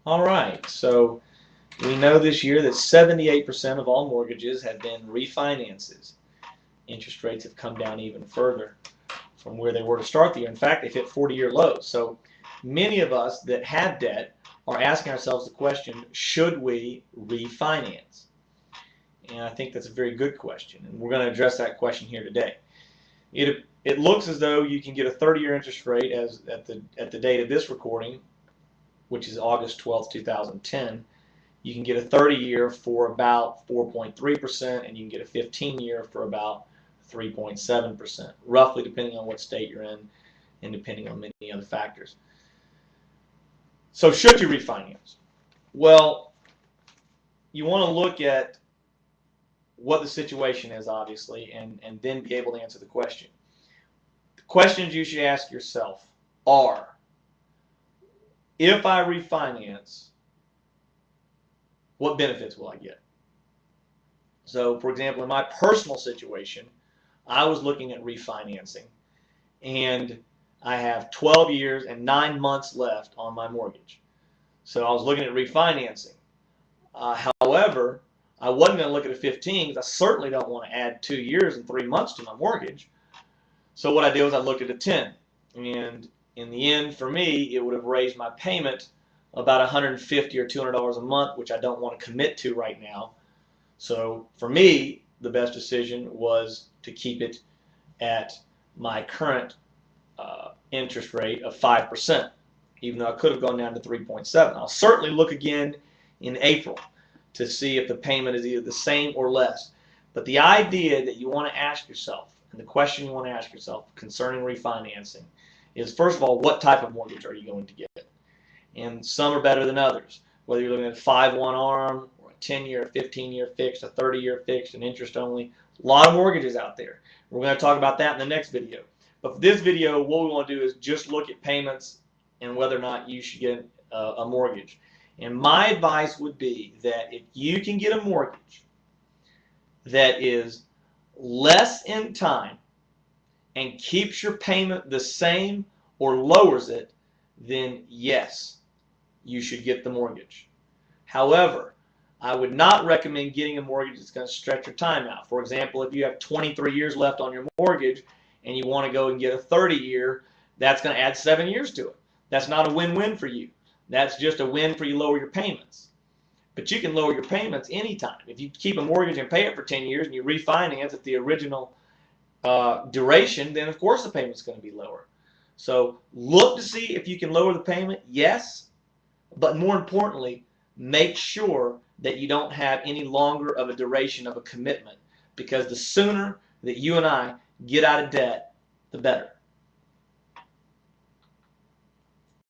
All right, so we know this year that 78% of all mortgages have been refinances. Interest rates have come down even further from where they were to start the year. In fact, they've hit 40-year lows. So many of us that have debt are asking ourselves the question, should we refinance? And I think that's a very good question, and we're going to address that question here today. It looks as though you can get a 30-year interest rate as at the date of this recording, which is August 12th, 2010. You can get a 30-year for about 4.3%, and you can get a 15-year for about 3.7%, roughly, depending on what state you're in and depending on many other factors. So should you refinance? Well, you want to look at what the situation is, obviously, and then be able to answer the question. The questions you should ask yourself are, if I refinance, what benefits will I get? So, for example, in my personal situation, I was looking at refinancing, and I have 12 years and 9 months left on my mortgage. So I was looking at refinancing. However, I wasn't going to look at a 15 because I certainly don't want to add 2 years and 3 months to my mortgage. So what I did was I looked at a 10. And in the end, for me, it would have raised my payment about $150 or $200 a month, which I don't want to commit to right now. So for me, the best decision was to keep it at my current interest rate of 5%, even though I could have gone down to 3.7. I'll certainly look again in April to see if the payment is either the same or less. But the idea that you want to ask yourself, and the question you want to ask yourself concerning refinancing, is first of all, what type of mortgage are you going to get? And some are better than others. Whether you're looking at a 5-1 ARM, or a 10-year, 15-year fixed, a 30-year fixed, and interest only. A lot of mortgages out there. We're going to talk about that in the next video. But for this video, what we want to do is just look at payments and whether or not you should get a mortgage. And my advice would be that if you can get a mortgage that is less in time and keeps your payment the same or lowers it, then yes, you should get the mortgage. However, I would not recommend getting a mortgage that's going to stretch your time out. For example, if you have 23 years left on your mortgage and you want to go and get a 30-year, that's going to add 7 years to it. That's not a win-win for you. That's just a win for you lower your payments. But you can lower your payments anytime. If you keep a mortgage and pay it for 10 years and you refinance at the original duration, then of course the payment's going to be lower. So look to see if you can lower the payment, yes, but more importantly, make sure that you don't have any longer of a duration of a commitment, because the sooner that you and I get out of debt, the better.